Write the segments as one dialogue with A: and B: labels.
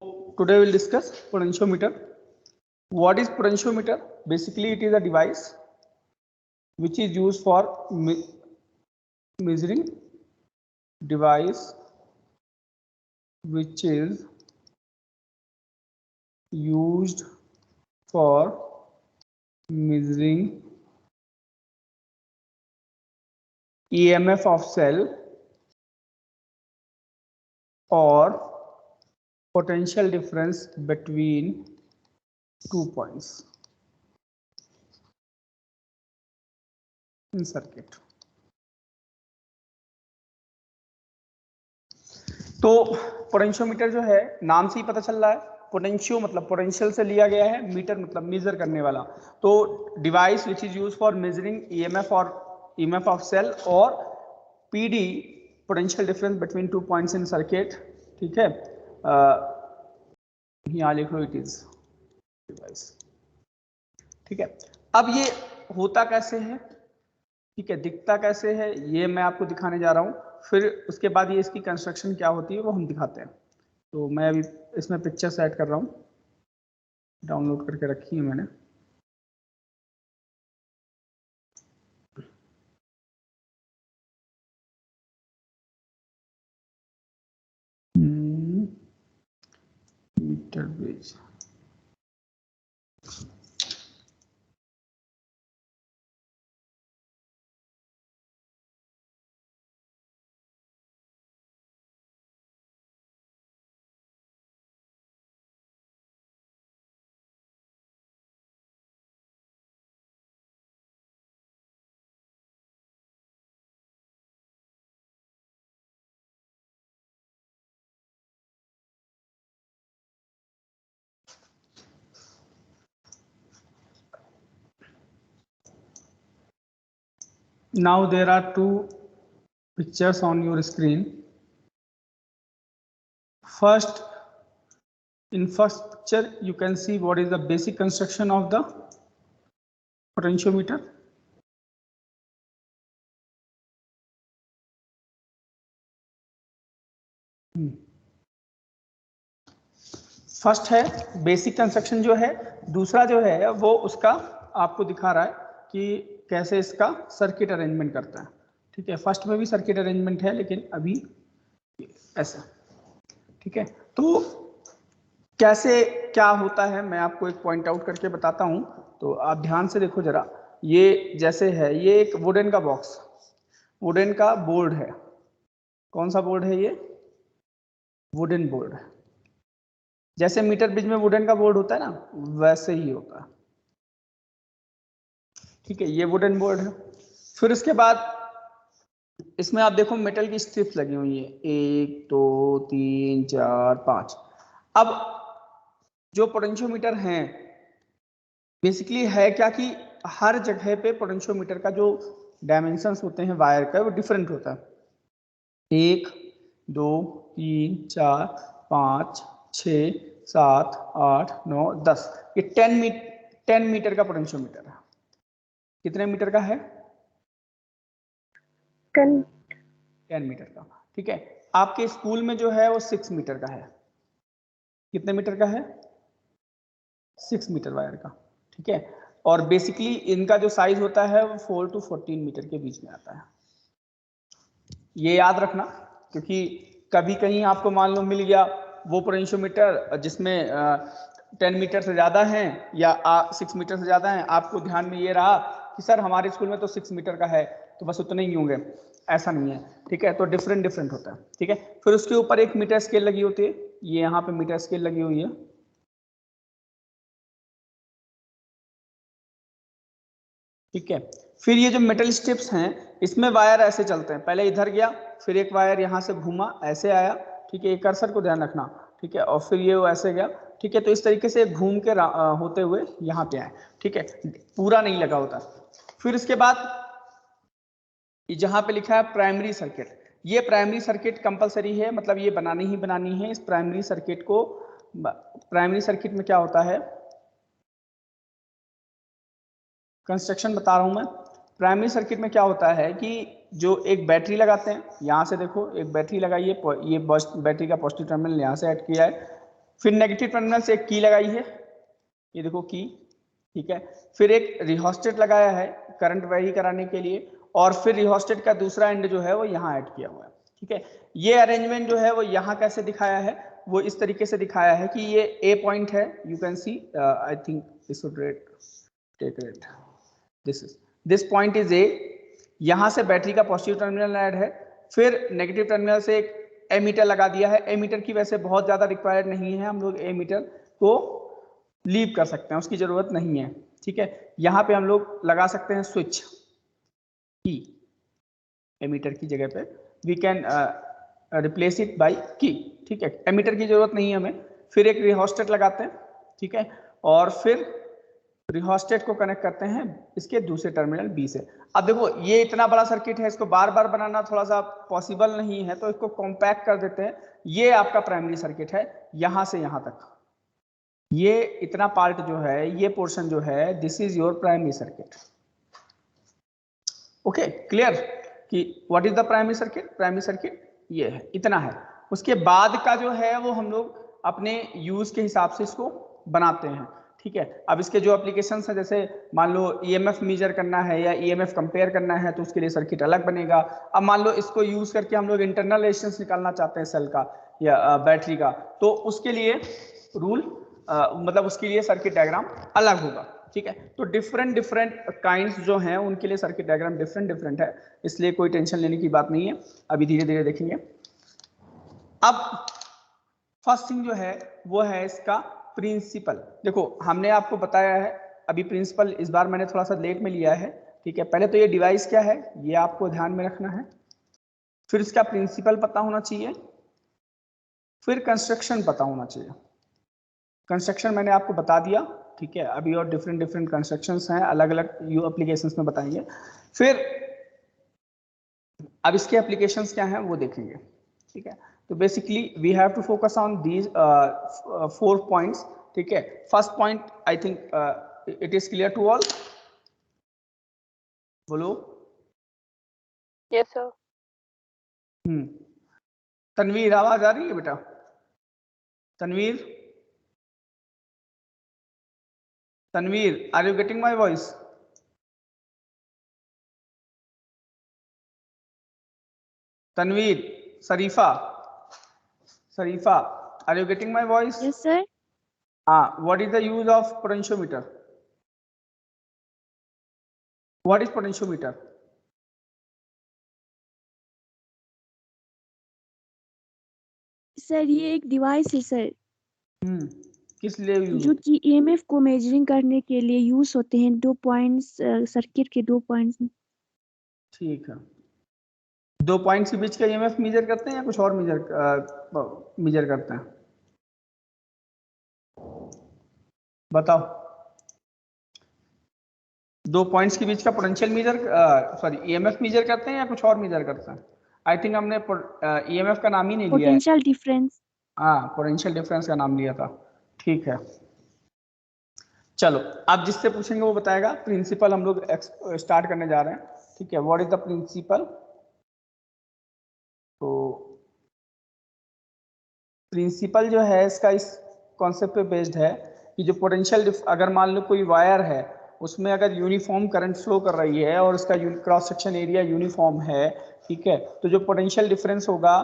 A: Today we'll discuss potentiometer. What is potentiometer? Basically, it is a device which is used for measuring device which is used for measuring EMF of cell or potential difference between 2 points in circuit. तो potentiometer जो है नाम से ही पता चल रहा है, potentio मतलब पोटेंशियल से लिया गया है, मीटर मतलब मेजर करने वाला। तो device which is use for measuring EMF और ईएमएफ ऑफ सेल और PD potential difference between 2 points in circuit. ठीक है, यहाँ लिख लो इट इज डिवाइस। ठीक है, अब ये होता कैसे है, ठीक है, दिखता कैसे है, ये मैं आपको दिखाने जा रहा हूँ। फिर उसके बाद ये इसकी कंस्ट्रक्शन क्या होती है वो हम दिखाते हैं। तो मैं अभी इसमें पिक्चर्स ऐड कर रहा हूँ, डाउनलोड करके रखी है मैंने। Metre base now there are two pictures on your screen. First, in first picture you can see what is the basic construction of the potentiometer. First है बेसिक कंस्ट्रक्शन जो है, दूसरा जो है वो उसका आपको दिखा रहा है कि कैसे इसका सर्किट अरेंजमेंट करता है। ठीक है, फर्स्ट में भी सर्किट अरेंजमेंट है लेकिन अभी ऐसा। ठीक है, तो कैसे क्या होता है मैं आपको एक पॉइंट आउट करके बताता हूं। तो आप ध्यान से देखो जरा, ये जैसे है, ये एक वुडन का बॉक्स, वुडन का बोर्ड है। कौन सा बोर्ड है ये? वुडन बोर्ड है। जैसे मीटर ब्रिज में वुडन का बोर्ड होता है ना, वैसे ही होता है। ठीक है, ये वुडन बोर्ड है। फिर उसके बाद इसमें आप देखो मेटल की स्ट्रिप्स लगी हुई है, 1 2 3 4 5। अब जो पोटेंशियोमीटर हैं बेसिकली है क्या कि हर जगह पे पोटेंशियोमीटर का जो डायमेंशंस होते हैं वायर का वो डिफरेंट होता है। 1 2 3 4 5 6 7 8 9 10, ये 10 मीटर का पोटेंशियोमीटर है। कितने मीटर का है? 10 मीटर का। ठीक है, आपके स्कूल में जो है वो 6 मीटर का है। कितने मीटर का है? 6 मीटर वायर का। ठीक है, और बेसिकली इनका जो साइज होता है वो 4 to 14 मीटर के बीच में आता है। ये याद रखना, क्योंकि कभी कहीं आपको मान लो मिल गया वो पोटेंशियोमीटर जिसमें 10 मीटर से ज़्यादा हैं या 6 मीटर से ज़्यादा हैं, आपको ध्यान में ये रहा कि सर हमारे स्कूल में तो 6 मीटर का है तो बस उतने ही होंगे, ऐसा नहीं है। ठीक है, तो डिफरेंट होता है। ठीक है, फिर उसके ऊपर एक मीटर स्केल लगी होती है, ये यहाँ पे मीटर स्केल लगी हुई है। ठीक है, फिर ये जो मेटल स्ट्रिप्स हैं इसमें वायर ऐसे चलते हैं, पहले इधर गया, फिर एक वायर यहाँ से घूमा ऐसे आया। ठीक है, ये कर्सर को ध्यान रखना। ठीक है, और फिर ये ऐसे गया। ठीक है, तो इस तरीके से घूम के होते हुए यहाँ पे आए। ठीक है, पूरा नहीं लगा होता। फिर इसके बाद जहाँ पे लिखा है प्राइमरी सर्किट, ये प्राइमरी सर्किट कंपलसरी है, मतलब ये बनानी ही बनानी है इस प्राइमरी सर्किट को। प्राइमरी सर्किट में क्या होता है, कंस्ट्रक्शन बता रहा हूं मैं। प्राइमरी सर्किट में क्या होता है कि जो एक बैटरी लगाते हैं, यहाँ से देखो एक बैटरी लगाई है, ये बैटरी का पॉजिटिव टर्मिनल यहाँ से ऐड किया है। फिर नेगेटिव टर्मिनल से एक की लगाई है, ये देखो की, ठीक है। फिर एक रिहोस्टेट लगाया है करंट वेरी कराने के लिए, और फिर रिहोस्टेट का दूसरा एंड जो है वो यहाँ ऐड किया हुआ है, ठीक है। ये अरेंजमेंट जो है वो यहाँ कैसे दिखाया है, वो इस तरीके से दिखाया है कि ये ए पॉइंट है, you can see, I think this would take it, this point is A, यहाँ से बैटरी का पॉजिटिव टर्मिनल ऐड है, फिर नेगेटिव टर्मिनल से एक एमीटर लगा दिया है। एमीटर की वैसे बहुत ज्यादा रिक्वायर्ड नहीं है, हम लोग एमीटर को लीव कर सकते हैं, उसकी जरूरत नहीं है, ठीक है। यहाँ पे हम लोग लगा सकते हैं स्विच की, एमीटर की जगह पे we can replace it by key, ठीक है। एमीटर की जरूरत नहीं है हमें। फिर एक रिहोस्टेट लगाते हैं, ठीक है, और फिर रिहोस्टेट को कनेक्ट करते हैं इसके दूसरे टर्मिनल बी से। अब देखो ये इतना बड़ा सर्किट है, इसको बार बार बनाना थोड़ा सा पॉसिबल नहीं है, तो इसको कॉम्पैक्ट कर देते हैं। ये आपका प्राइमरी सर्किट है, यहां से यहां तक ये इतना पार्ट जो है, ये पोर्शन जो है, this is your primary circuit. Okay, clear कि what is the primary circuit? Primary circuit ये है, इतना है। उसके बाद का जो है वो हम लोग अपने यूज के हिसाब से इसको बनाते हैं, ठीक है। अब इसके जो एप्लीकेशंस हैं, जैसे मान लो ईएमएफ मेजर करना है या ईएमएफ कंपेयर करना है, तो उसके लिए सर्किट अलग बनेगा। अब मान लो इसको यूज करके हम लोग इंटरनल रेजिस्टेंस निकालना चाहते हैं सेल का या बैटरी का, तो उसके लिए रूल मतलब उसके लिए सर्किट डायग्राम अलग होगा, ठीक है। तो डिफरेंट काइंड्स जो हैं उनके लिए सर्किट डायग्राम डिफरेंट है, इसलिए कोई टेंशन लेने की बात नहीं है, अभी धीरे धीरे देखेंगे। अब फर्स्ट थिंग जो है वो है इसका प्रिंसिपल। देखो हमने आपको बताया है, अभी प्रिंसिपल इस बार मैंने थोड़ा सा लेट में लिया है, ठीक है। पहले तो ये डिवाइस क्या है ये आपको ध्यान में रखना है, फिर इसका प्रिंसिपल पता होना चाहिए, फिर कंस्ट्रक्शन पता होना चाहिए। कंस्ट्रक्शन मैंने आपको बता दिया, ठीक है। अभी और डिफरेंट कंस्ट्रक्शंस हैं, अलग अलग यू एप्लीकेशंस में बताएंगे। फिर अब इसके एप्लीकेशंस क्या हैं वो देखेंगे, ठीक है। तो basically we have to focus on these 4 points, ठीक है। First point I think it is clear to all, बोलो।
B: Yes sir.
A: तनवीर आवाज आ रही है बेटा? Tanveer, Tanveer, are you getting my voice? Tanveer, Sharifa, Sharifa, are you getting my voice?
C: Yes, sir.
A: What is the use of potentiometer? What is potentiometer?
C: Sir ये एक device है sir,
A: किस लिए यूज?
C: जो कि ईएमएफ को मेजरिंग करने के लिए यूज होते हैं। 2 पॉइंट्स, सर्किट के 2 पॉइंट्स।
A: ठीक है, 2 पॉइंट्स के बीच का ईएमएफ मेजर करते हैं या कुछ और मेजर करते हैं? बताओ। 2 पॉइंट्स के बीच का potential measure, sorry EMF measure करते हैं या कुछ और मेजर करते हैं? आई थिंक हमने ईएमएफ का नाम ही नहीं लिया है।
C: Potential difference.
A: हाँ, पोटेंशियल डिफरेंस का नाम लिया था, ठीक है। चलो, आप जिससे पूछेंगे वो बताएगा। प्रिंसिपल हम लोग स्टार्ट करने जा रहे हैं, ठीक है। What is the principle? तो प्रिंसिपल जो है इसका इस कॉन्सेप्ट पे बेस्ड है कि जो पोटेंशियल, अगर मान लो कोई वायर है उसमें अगर यूनिफॉर्म करंट फ्लो कर रही है और उसका क्रॉस सेक्शन एरिया यूनिफॉर्म है, ठीक है, तो जो पोटेंशियल डिफरेंस होगा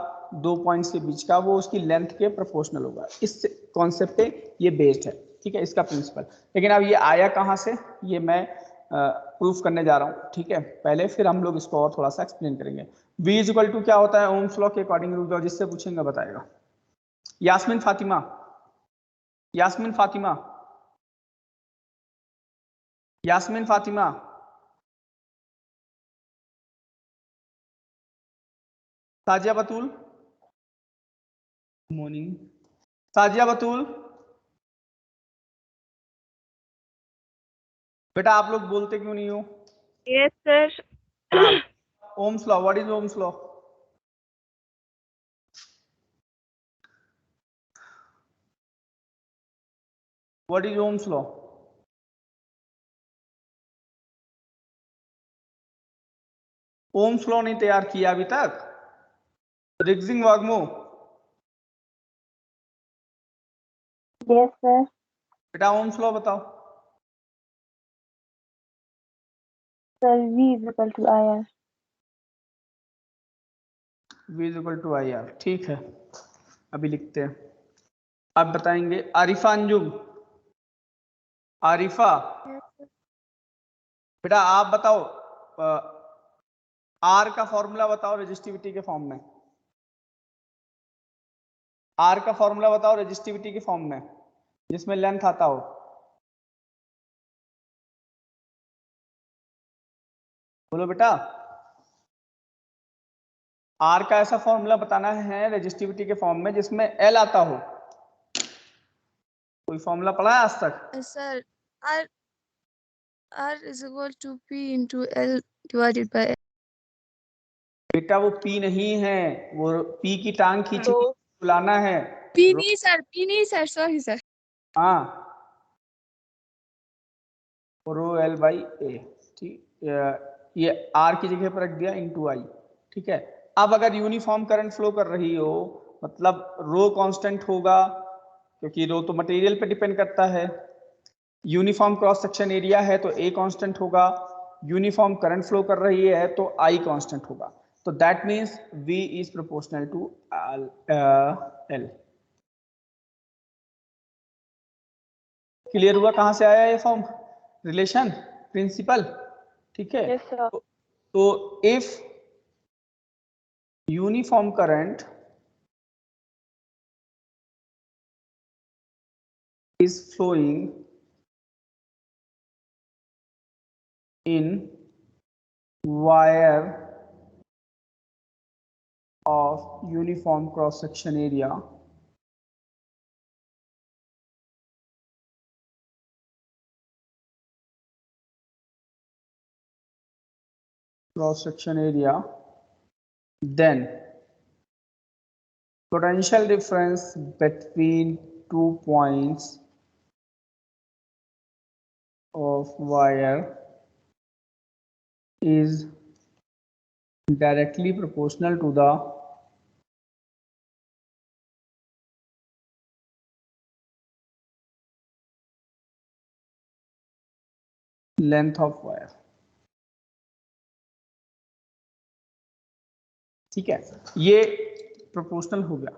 A: 2 पॉइंट्स के बीच का वो उसकी लेंथ के प्रोपोर्शनल होगा। इस कॉन्सेप्ट पे ये बेस्ड है, ठीक है, इसका प्रिंसिपल। लेकिन अब ये आया कहाँ से, ये मैं प्रूफ करने जा रहा हूँ, ठीक है, पहले, फिर हम लोग इसको और थोड़ा सा एक्सप्लेन करेंगे। V इक्वल टू क्या होता है ओम्स लॉ के अकॉर्डिंग, रूल, जिससे पूछेंगे बताएगा। यास्मीन फातिमा, यास्मीन फातिमा, यास्मीन फातिमा, साजिया बतूल, मॉर्निंग, साजिया बतूल, बेटा आप लोग बोलते क्यों नहीं हो?
B: Yes sir.
A: Ohm's law, what is Ohm's law? What is Ohm's law? Ohm's law नहीं तैयार किया अभी तक? Rigzin Wangmo,
B: Yes, sir.
A: बेटा ओम्स लॉ बताओ।
B: Sir, V is equal to IR.
A: V is equal to I R. ठीक है, अभी लिखते हैं। अब बताएंगे आरिफा अंजुम। आरिफा बेटा आप बताओ, आर का फॉर्मूला बताओ रेजिस्टिविटी के फॉर्म में। आर का फॉर्मूला बताओ रेजिस्टिविटी के फॉर्म में जिसमें लेंथ आता हो। बोलो बेटा, आर का ऐसा फॉर्मूला बताना है रेजिस्टिविटी के फॉर्म में जिसमें एल आता हो। कोई फॉर्मूला पढ़ा है आज तक?
D: Sir, R is equal to P into L divided by L.
A: बेटा वो पी नहीं है, वो पी की टांग खींच बुलाना है।
D: P नहीं sir, sorry sir.
A: हाँ, रो एल बाई ए। ठीक, ये आर की जगह पर रख दिया इंटू आई। ठीक है, अब अगर यूनिफॉर्म करंट फ्लो कर रही हो मतलब रो कांस्टेंट होगा, क्योंकि रो तो मटेरियल पे डिपेंड करता है। यूनिफॉर्म क्रॉस सेक्शन एरिया है तो ए कांस्टेंट होगा, यूनिफॉर्म करंट फ्लो कर रही है तो आई कांस्टेंट होगा। तो that means V is proportional to L। Clear हुआ कहां से आया ये फॉर्म, रिलेशन, प्रिंसिपल? ठीक है,
B: Yes, sir.
A: तो if uniform current is flowing in wire of uniform cross section area, then potential difference between 2 points of wire is directly proportional to the length of wire। ठीक है, ये proportional हो गया।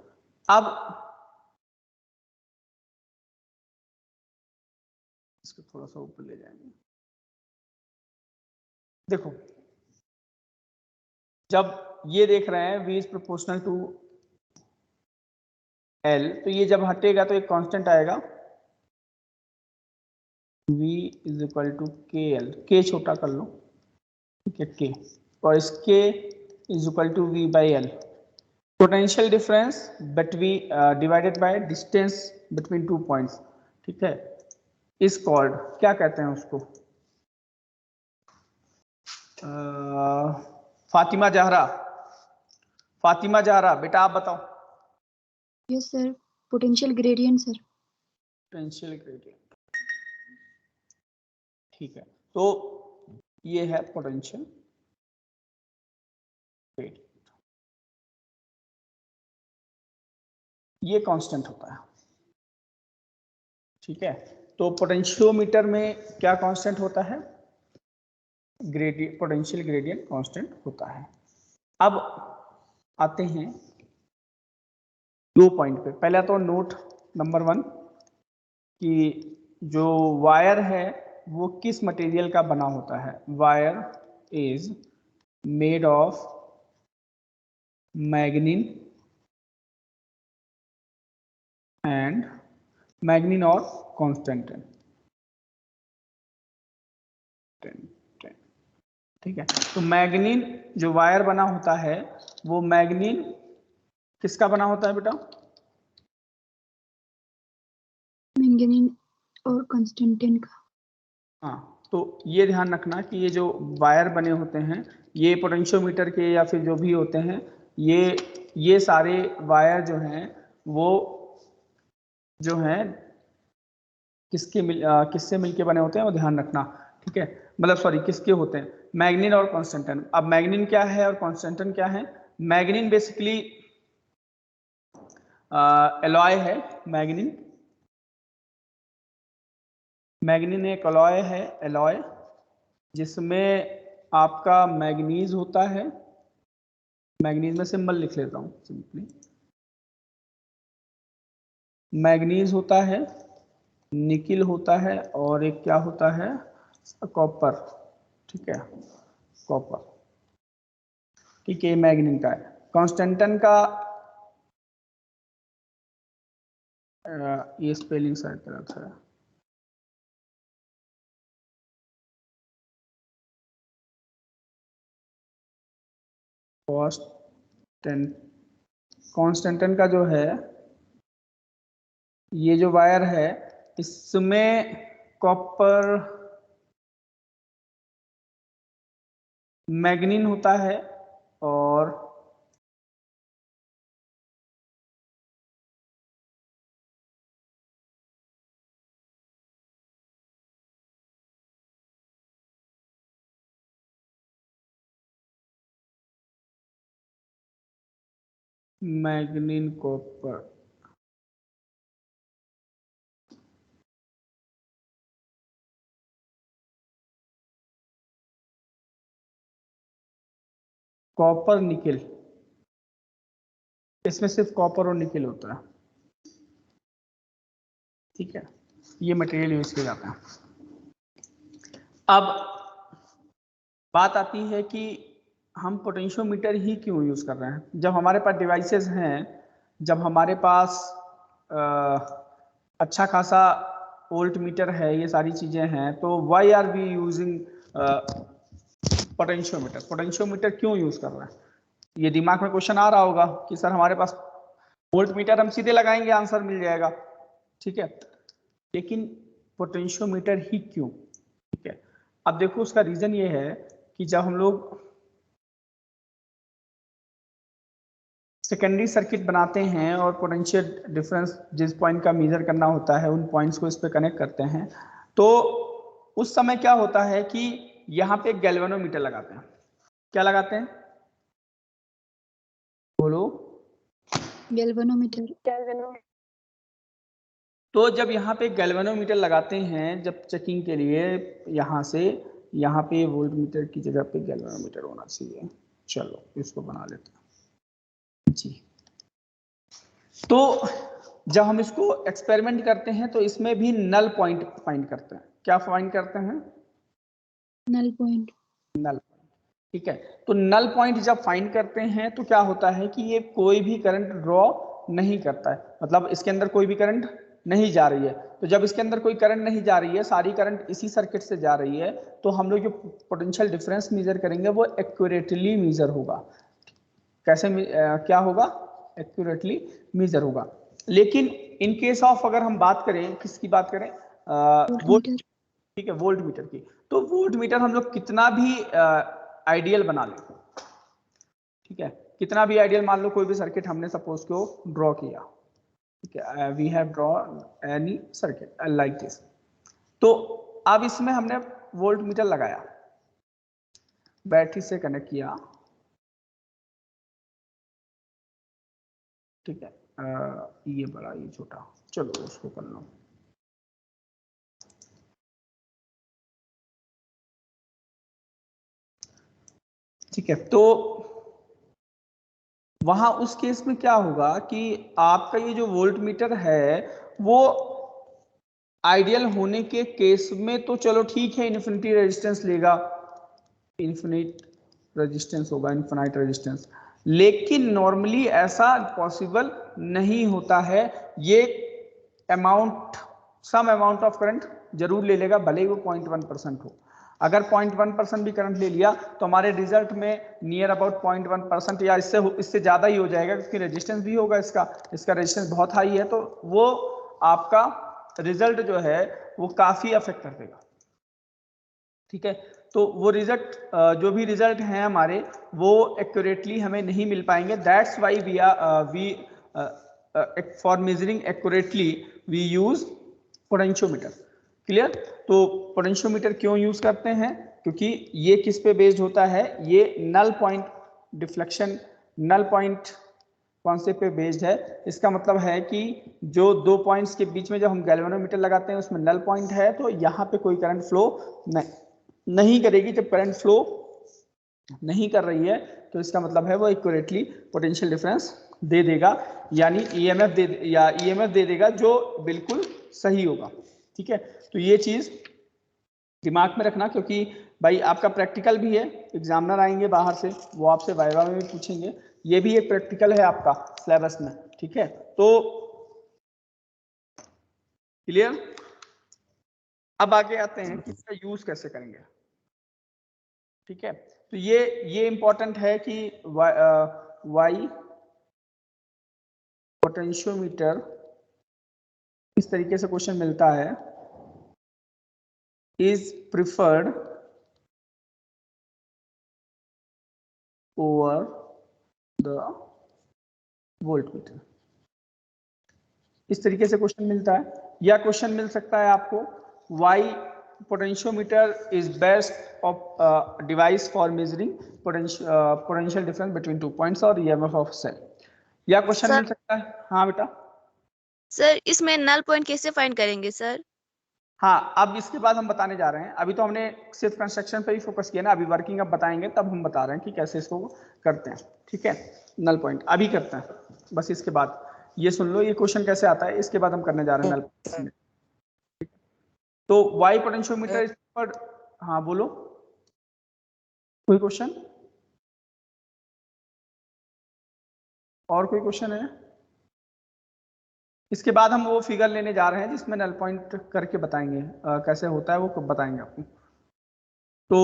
A: अब इसको थोड़ा सा ऊपर ले जाएंगे। देखो, जब ये देख रहे हैं V is proportional to L, तो ये जब हटेगा तो एक कांस्टेंट आएगा V इज इक्वल टू के एल। के छोटा कर लो, ठीक है, के, और इस K is equal to V by L. Potential difference between divided by distance between 2 points. ठीक है, इस कॉल्ड क्या कहते हैं उसको? फातिमा जहरा, फातिमा जहरा बेटा आप बताओ।
E: Yes, sir. Potential gradient, sir.
A: Potential gradient. ठीक है, तो ये है पोटेंशियल ग्रेडियंट, ये कांस्टेंट होता है। ठीक है, तो पोटेंशियोमीटर में क्या कांस्टेंट होता है? ग्रेडियंट, पोटेंशियल ग्रेडियंट कांस्टेंट होता है। अब आते हैं 2 पॉइंट पे। पहला तो नोट नंबर 1 कि जो वायर है वो किस मटेरियल का बना होता है। Wire is made of manganin and manganin और कॉन्स्टेंटिन। ठीक है, तो मैग्नीन जो वायर बना होता है वो मैग्नीन किसका बना होता है बेटा?
E: मैंगनीज और कंस्टेंटिन का।
A: हाँ, तो ये ध्यान रखना कि ये जो वायर बने होते हैं ये पोटेंशियोमीटर के या फिर जो भी होते हैं, ये सारे वायर जो हैं वो जो हैं किससे मिलके बने होते हैं वो ध्यान रखना। ठीक है, मतलब सॉरी किसके होते हैं? मैग्नीन और कॉन्स्टेंटिन। अब मैग्नीन क्या है और कॉन्स्टेंटिन क्या है? मैग्नीन बेसिकली एलॉय है मैग्नीन, मैग्नीन एक अलॉय है, अलॉय जिसमें आपका मैग्नीज होता है। मैग्नीज में सिंबल लिख लेता हूं सिंपली। मैग्नीज होता है, निकिल होता है और एक क्या होता है, कॉपर। ठीक है, कॉपर। ठीक है, मैग्नीन का है। कॉन्स्टेंटन का ये स्पेलिंग शायद गलत है। कॉन्स्टेंटन का जो है, ये जो वायर है इसमें कॉपर मैग्नीन होता है और मैग्नीन कॉपर। कॉपर निकिल, इसमें सिर्फ कॉपर और निकिल होता है। ठीक है, ये मटेरियल यूज किया जाता है। अब बात आती है कि हम पोटेंशियोमीटर ही क्यों यूज कर रहे हैं। जब हमारे पास डिवाइसेस हैं, जब हमारे पास अच्छा खासा वोल्ट मीटर है, ये सारी चीजें हैं, तो why are we using potentiometer. Potentiometer क्यों यूज कर रहे हैं, ये दिमाग में क्वेश्चन आ रहा होगा कि सर हमारे पास वोल्ट मीटर हम सीधे लगाएंगे आंसर मिल जाएगा। ठीक है, लेकिन पोटेंशियोमीटर ही क्यों। ठीक है, अब देखो उसका रीजन ये है कि जब हम लोग सेकेंडरी सर्किट बनाते हैं और पोटेंशियल डिफरेंस जिस पॉइंट का मेजर करना होता है, उन पॉइंट्स को इस पे कनेक्ट करते हैं, तो उस समय क्या होता है कि यहाँ पे गैल्वेनोमीटर लगाते हैं। क्या लगाते हैं, बोलो।
E: गैल्वेनोमीटर।
A: तो जब यहाँ पे गैल्वेनोमीटर लगाते हैं, जब चेकिंग के लिए, यहाँ से यहाँ पे वोल्ट मीटर की जगह पे गैल्वेनोमीटर होना चाहिए। चलो इसको बना लेते हैं जी। तो जब हम इसको एक्सपेरिमेंट करते हैं तो इसमें भी नल पॉइंट फाइंड करते हैं। क्या फाइंड करते हैं,
E: नल पॉइंट।
A: नल। ठीक है, तो नल पॉइंट जब फाइंड करते हैं तो क्या होता है कि ये कोई भी करंट ड्रॉ नहीं करता है, मतलब इसके अंदर कोई भी करंट नहीं जा रही है। तो जब इसके अंदर कोई करंट नहीं जा रही है, सारी करंट इसी सर्किट से जा रही है, तो हम लोग जो पोटेंशियल डिफरेंस मेजर करेंगे वो एक्यूरेटली मेजर होगा। कैसे क्या होगा, एक्यूरेटली मेजर होगा। लेकिन इन केस ऑफ अगर हम बात करें, किसकी बात करें, वोल्ट। ठीक है, वोल्ट मीटर की। तो वोल्ट मीटर हम लोग कितना भी आइडियल बना ले, ठीक है, कितना भी आइडियल मान लो, कोई भी सर्किट हमने सपोज को ड्रॉ किया। ठीक है, we have draw any circuit like this. तो अब इसमें हमने वोल्ट मीटर लगाया, बैटरी से कनेक्ट किया। ठीक है, ये बड़ा ये छोटा, चलो उसको कर लो। ठीक है, तो वहां उस केस में क्या होगा कि आपका ये जो वोल्ट मीटर है वो आइडियल होने के केस में तो चलो ठीक है, इन्फिनिटी रेजिस्टेंस लेगा, इन्फिनिट रेजिस्टेंस होगा, इन्फिनाइट रेजिस्टेंस। लेकिन नॉर्मली ऐसा पॉसिबल नहीं होता है। ये amount, some amount of current जरूर ले लेगा, भले ही वो 0.1% हो। अगर 0.1% भी करंट ले लिया तो हमारे रिजल्ट में नियर अबाउट 0.1% या इससे ज्यादा ही हो जाएगा, क्योंकि रेजिस्टेंस भी होगा इसका रेजिस्टेंस बहुत हाई है, तो वो आपका रिजल्ट जो है वो काफी अफेक्ट कर देगा। ठीक है, तो वो रिजल्ट, जो भी रिजल्ट हैं हमारे, वो एक्यूरेटली हमें नहीं मिल पाएंगे। That's why we for measuring accurately we use potentiometer. Clear. तो पोटेंशियोमीटर क्यों यूज करते हैं, क्योंकि ये किस पे बेस्ड होता है, ये null point deflection, null point concept पे बेस्ड है। इसका मतलब है कि जो 2 पॉइंट्स के बीच में जब हम गैल्वेनोमीटर लगाते हैं उसमें नल पॉइंट है, तो यहाँ पे कोई करंट फ्लो नहीं करेगी। जब करंट फ्लो नहीं कर रही है तो इसका मतलब है वो एक्यूरेटली पोटेंशियल डिफरेंस दे देगा, यानी ईएमएफ दे देगा जो बिल्कुल सही होगा। ठीक है, तो ये चीज दिमाग में रखना, क्योंकि भाई आपका प्रैक्टिकल भी है, एग्जामिनर आएंगे बाहर से, वो आपसे वाइवा में भी पूछेंगे, ये भी एक प्रैक्टिकल है आपका सिलेबस में। ठीक है, तो क्लियर। अब आगे आते हैं कि इसका यूज कैसे करेंगे। ठीक है, तो ये इंपॉर्टेंट है कि वाई पोटेंशियोमीटर इस तरीके से क्वेश्चन मिलता है, is preferred over the voltmeter. इस तरीके से क्वेश्चन मिलता है, या क्वेश्चन मिल सकता है आपको why potentiometer is best of device for measuring potential difference between 2 points और ईएमएफ ऑफ सेल। या क्वेश्चन मिल सकता है, हाँ बेटा।
D: सर इसमें नल पॉइंट कैसे फाइंड करेंगे सर?
A: हाँ, अब इसके बाद हम बताने जा रहे हैं, अभी तो हमने सिर्फ कंस्ट्रक्शन पे ही फोकस किया ना, अभी वर्किंग अब बताएंगे, तब हम बता रहे हैं कि कैसे इसको करते हैं। ठीक है, नल पॉइंट अभी करते हैं, बस इसके बाद ये सुन लो ये क्वेश्चन कैसे आता है, इसके बाद हम करने जा रहे हैं नल पॉइंट। तो वाई पोटेंशियोमीटर इस पर, हाँ बोलो कोई क्वेश्चन, और कोई क्वेश्चन है? इसके बाद हम वो फिगर लेने जा रहे हैं जिसमें नल पॉइंट करके बताएंगे कैसे होता है, वो कब बताएंगे आपको। तो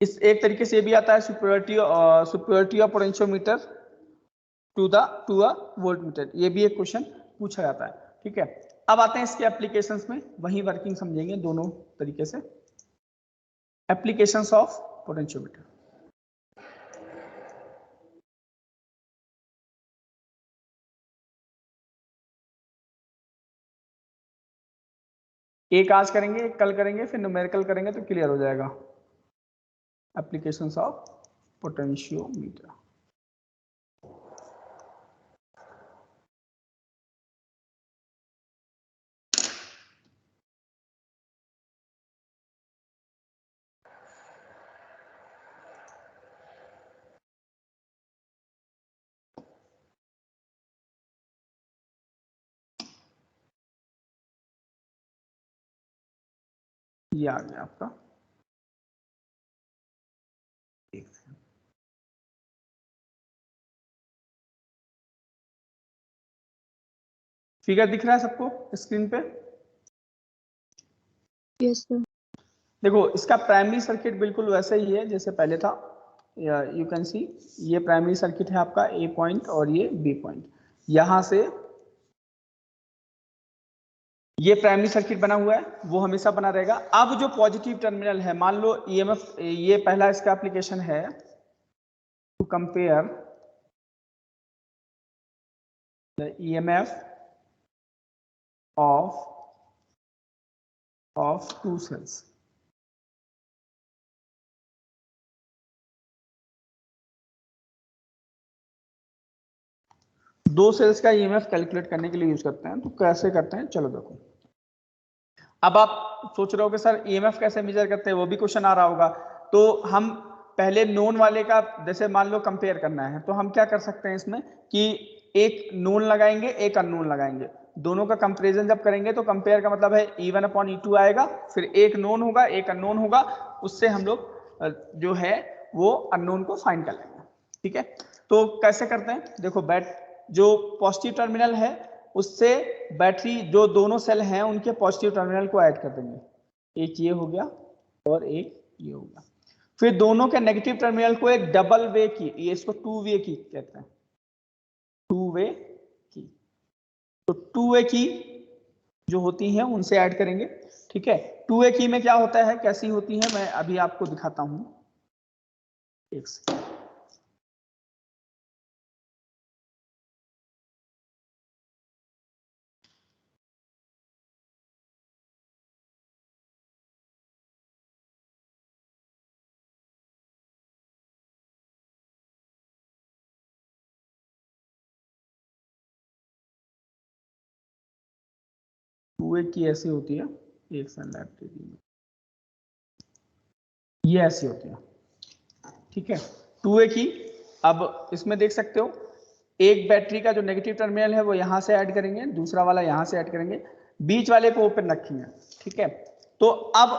A: इस एक तरीके से भी आता है superiority of potentiometer to a voltmeter, ये भी एक क्वेश्चन पूछा जाता है। ठीक है, अब आते हैं इसके एप्लीकेशंस में, वही वर्किंग समझेंगे दोनों तरीके से। एप्लीकेशंस ऑफ पोटेंशियोमीटर, एक आज करेंगे, एक कल करेंगे, फिर न्यूमेरिकल करेंगे तो क्लियर हो जाएगा। एप्लीकेशंस ऑफ पोटेंशियोमीटर, ये आ गया आपका। फिगर दिख रहा है सबको स्क्रीन पे?
E: Yes, sir.
A: देखो इसका प्राइमरी सर्किट बिल्कुल वैसे ही है जैसे पहले था, यू कैन सी, ये प्राइमरी सर्किट है आपका ए पॉइंट और ये बी पॉइंट, यहां से ये प्राइमरी सर्किट बना हुआ है, वो हमेशा बना रहेगा। अब जो पॉजिटिव टर्मिनल है, मान लो ईएमएफ, ये पहला इसका एप्लीकेशन है to compare the EMF of two cells. दो सेल्स का ईएमएफ कैलकुलेट करने के लिए यूज करते हैं, तो कैसे करते हैं चलो देखो। अब आप सोच रहे हो कि सर ईएमएफ कैसे मेजर करते हैं, वो भी क्वेश्चन आ रहा होगा। तो हम पहले नोन वाले का, जैसे मान लो कंपेयर करना है, तो हम क्या कर सकते हैं इसमें कि एक नोन लगाएंगे एक अननोन लगाएंगे, दोनों का कंपैरिजन जब करेंगे तो कंपेयर का मतलब है E1/E2 आएगा, फिर एक नोन होगा एक अननोन होगा, उससे हम लोग जो है वो अननोन को फाइंड कर लेंगे। ठीक है, तो कैसे करते हैं देखो, जो पॉजिटिव टर्मिनल है उससे बैटरी, जो दोनों सेल हैं उनके पॉजिटिव टर्मिनल को ऐड कर देंगे, एक ये हो गया और एक ये हो गया। फिर दोनों के नेगेटिव टर्मिनल को एक डबल वे की, ये इसको टू वे की कहते हैं, टू वे की, तो टू वे की जो होती हैं उनसे ऐड करेंगे। ठीक है, टू वे की में क्या होता है, कैसी होती है, मैं अभी आपको दिखाता हूं, एक सेकंड। 2A की ऐसी होती है, एक लाइब्रेरी में ये ऐसी होती है, ठीक है 2A की। अब इसमें देख सकते हो एक बैटरी का जो नेगेटिव टर्मिनल है वो यहां से ऐड करेंगे, दूसरा वाला यहां से ऐड करेंगे, बीच वाले को ओपन रखेंगे, ठीक है। तो अब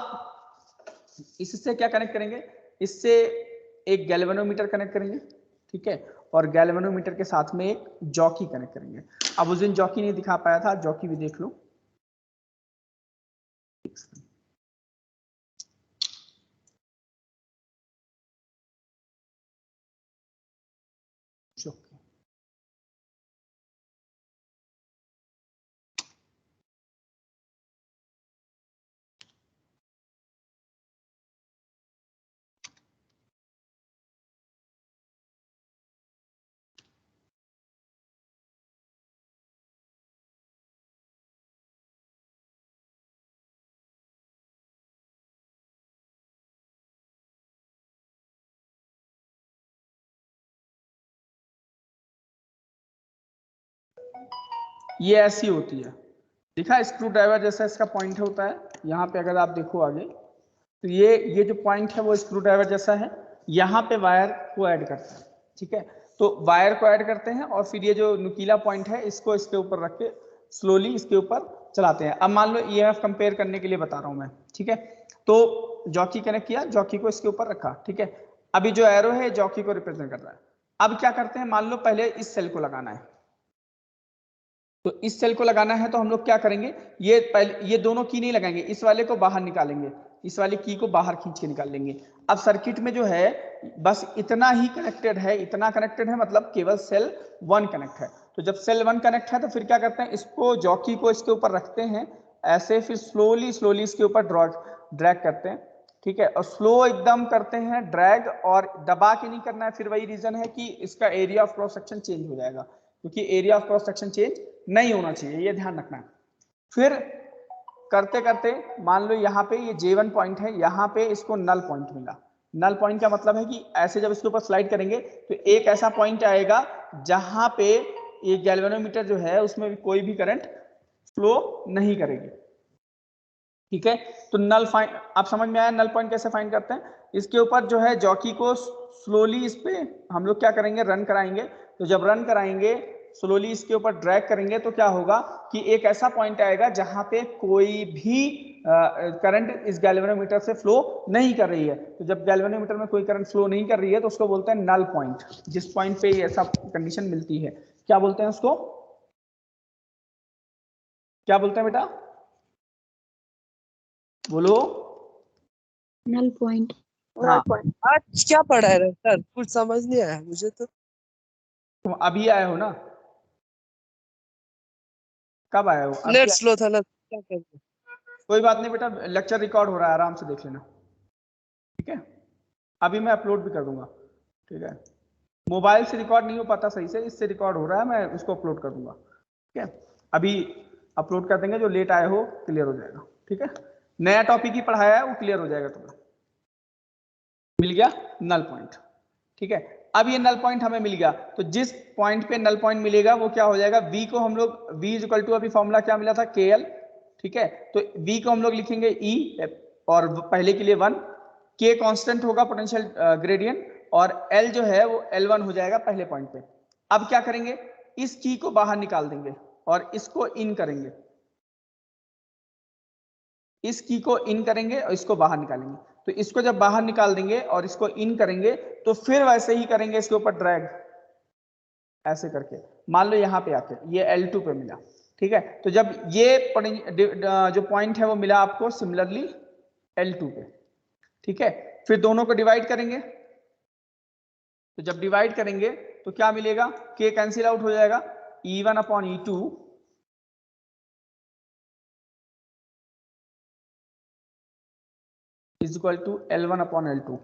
A: इससे क्या कनेक्ट करेंगे, इससे एक गैल्वेनोमीटर कनेक्ट करेंगे, ठीक है, और गैल्वेनोमीटर के साथ में एक जॉकी कनेक्ट करेंगे। अब उस दिन जॉकी नहीं दिखा पाया था, जॉकी भी देख लो। ये ऐसी होती है, दिखा स्क्रू ड्राइवर जैसा इसका पॉइंट होता है। यहाँ पे अगर आप देखो आगे तो ये जो पॉइंट है वो स्क्रू ड्राइवर जैसा है, यहाँ पे वायर को ऐड करते हैं, ठीक है। तो वायर को ऐड करते हैं और फिर ये जो नुकीला पॉइंट है इसको इसके ऊपर रख के स्लोली इसके ऊपर चलाते हैं। अब मान लो EMF कंपेयर करने के लिए बता रहा हूं मैं, ठीक है। तो जॉकी कनेक्ट किया, जॉकी को इसके ऊपर रखा, ठीक है। अभी जो एरो है जॉकी को रिप्रेजेंट कर रहा है। अब क्या करते हैं, मान लो पहले इस सेल को लगाना है, तो इस सेल को लगाना है तो हम लोग क्या करेंगे, ये पहले ये दोनों की नहीं लगाएंगे, इस वाले को बाहर निकालेंगे, इस वाली की को बाहर खींच के निकाल लेंगे। अब सर्किट में जो है बस इतना ही कनेक्टेड है, इतना कनेक्टेड है मतलब केवल सेल 1 कनेक्ट है। तो जब सेल 1 कनेक्ट है तो फिर क्या करते हैं, इसको जॉकी को इसके ऊपर रखते हैं ऐसे, फिर स्लोली स्लोली इसके ऊपर ड्रैग करते हैं, ठीक है। और स्लो एकदम करते हैं ड्रैग, और दबा के नहीं करना है। फिर वही रीजन है कि इसका area of cross section change हो जाएगा, क्योंकि area of cross section change नहीं होना चाहिए, ये ध्यान रखना है। फिर करते करते मान लो यहाँ पे ये J1 पॉइंट है, यहाँ पे इसको नल पॉइंट मिला। नल पॉइंट का मतलब है कि ऐसे जब इसके ऊपर स्लाइड करेंगे तो एक ऐसा पॉइंट आएगा जहां पे ये गैल्वेनोमीटर जो है उसमें भी कोई भी करंट फ्लो नहीं करेगी, ठीक है। तो नल फाइंड, आप समझ में आया नल पॉइंट कैसे फाइंड करते हैं। इसके ऊपर जो है जॉकी को स्लोली इस पे हम लोग क्या करेंगे, रन कराएंगे। तो जब रन कराएंगे स्लोली इसके ऊपर ड्रैग करेंगे तो क्या होगा कि एक ऐसा पॉइंट आएगा जहां पे कोई भी करंट इस गैल्वेनोमीटर से फ्लो नहीं कर रही है। तो जब गैल्वेनोमीटर में कोई करंट फ्लो नहीं कर रही है तो उसको बोलते हैं नल पॉइंट। जिस पॉइंट पे ऐसा कंडीशन मिलती है क्या बोलते हैं उसको, क्या बोलते हैं बेटा, बोलो।
E: null point.
A: हाँ,
F: आज क्या पढ़ा है सर, कुछ समझ नहीं आया मुझे तो।
A: तुम अभी आए हो ना, कब आए हो?
F: नेट स्लो था ना, क्या करते।
A: कोई बात नहीं बेटा, लेक्चर रिकॉर्ड हो रहा है, आराम से देख लेना, ठीक है। अभी मैं अपलोड भी कर दूंगा, ठीक है। मोबाइल से रिकॉर्ड नहीं हो पाता सही से, इससे रिकॉर्ड हो रहा है, मैं उसको अपलोड कर दूंगा, ठीक है। अभी अपलोड कर देंगे, जो लेट आए हो क्लियर हो जाएगा, ठीक है। नया टॉपिक ही पढ़ाया है वो क्लियर हो जाएगा तुम्हें। मिल गया नल पॉइंट, ठीक है। अब ये नल पॉइंट हमें मिल गया, तो जिस पॉइंट पे नल पॉइंट मिलेगा वो क्या हो जाएगा, V को हम लोग V इक्वल टू, अभी फॉर्मूला क्या मिला था, KL, ठीक है। तो V को हम लोग लिखेंगे E, और पहले के लिए 1, K कांस्टेंट होगा पोटेंशियल ग्रेडियंट, और L जो है वो L1 हो जाएगा पहले पॉइंट पे। अब क्या करेंगे, इस की को बाहर निकाल देंगे और इसको इन करेंगे, इस की को इन करेंगे और इसको बाहर निकालेंगे। तो इसको जब बाहर निकाल देंगे और इसको इन करेंगे तो फिर वैसे ही करेंगे इसके ऊपर ड्रैग ऐसे करके, मान लो यहाँ पे आके ये L2 पे मिला, ठीक है। तो जब ये जो पॉइंट है वो मिला आपको सिमिलरली L2 पे, ठीक है। फिर दोनों को डिवाइड करेंगे, तो जब डिवाइड करेंगे तो क्या मिलेगा, K कैंसिल आउट हो जाएगा, E1 upon E2 is equal to L1 upon L2,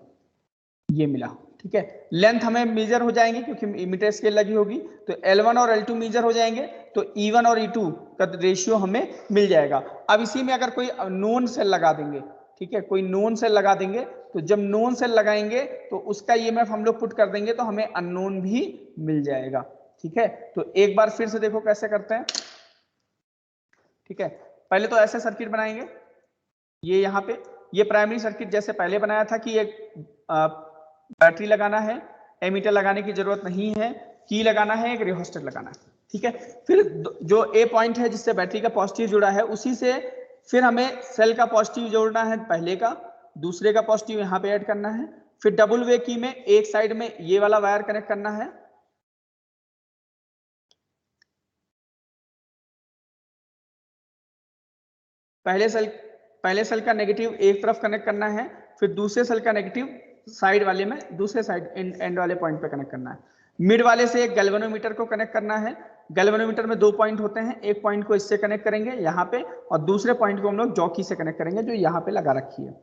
A: ये मिला, ठीक है। लेंथ हमें मेजर हो जाएंगे क्योंकि मीटर स्केल लगी होगी, तो L1 और L2 मेजर हो जाएंगे, तो E1 और E2 का रेशियो हमें मिल जाएगा। अब इसी में अगर कोई नोन सेल लगा देंगे, ठीक है, कोई नोन सेल लगा देंगे, तो जब नोन सेल लगाएंगे तो उसका EMF हम लोग पुट कर देंगे तो हमें अननोन भी मिल जाएगा, ठीक है। तो एक बार फिर से देखो कैसे करते हैं, ठीक है। पहले तो ऐसे सर्किट बनाएंगे, ये यहाँ पे ये प्राइमरी सर्किट जैसे पहले बनाया था कि एक बैटरी लगाना है, एमीटर लगाने की जरूरत नहीं है, की लगाना है, एक रिहोस्टेट लगाना है, ठीक है। फिर जो ए पॉइंट है जिससे बैटरी का पॉजिटिव जुड़ा है उसी से फिर हमें सेल का पॉजिटिव जोड़ना है, पहले का, दूसरे का पॉजिटिव यहाँ पे ऐड करना है, फिर डबल वे की में एक साइड में ये वाला वायर कनेक्ट करना है, पहले सेल का नेगेटिव एक तरफ कनेक्ट करना है, फिर दूसरे सेल का नेगेटिव साइड वाले में, दूसरे साइड एंड वाले पॉइंट पे कनेक्ट करना है। मिड वाले से एक गैल्वेनोमीटर को कनेक्ट करना है, गैल्वेनोमीटर में 2 पॉइंट होते हैं, एक पॉइंट को इससे कनेक्ट करेंगे यहाँ पे और दूसरे पॉइंट को हम लोग जॉकी से कनेक्ट करेंगे जो यहाँ पे लगा रखी है,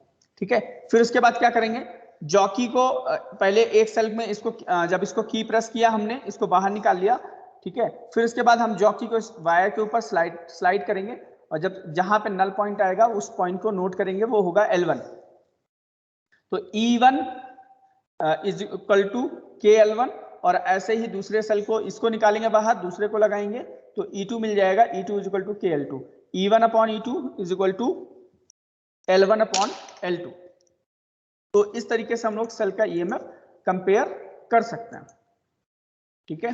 A: ठीक है। फिर उसके बाद क्या करेंगे, जॉकी को पहले एक सेल में इसको जब इसको की प्रेस किया हमने, इसको बाहर निकाल लिया, ठीक है। फिर उसके बाद हम जॉकी को इस वायर के ऊपर स्लाइड करेंगे और जब जहां पे नल पॉइंट आएगा उस पॉइंट को नोट करेंगे, वो होगा L1। तो E1 is equal to KL1 और ऐसे ही दूसरे सेल को इसको निकालेंगे बाहर, दूसरे को लगाएंगे तो E2 मिल जाएगा, E2 is equal to KL2, E1 upon E2 is equal to L1 upon L2। तो इस तरीके से हम लोग सेल का EMF कंपेयर कर सकते हैं, ठीक है।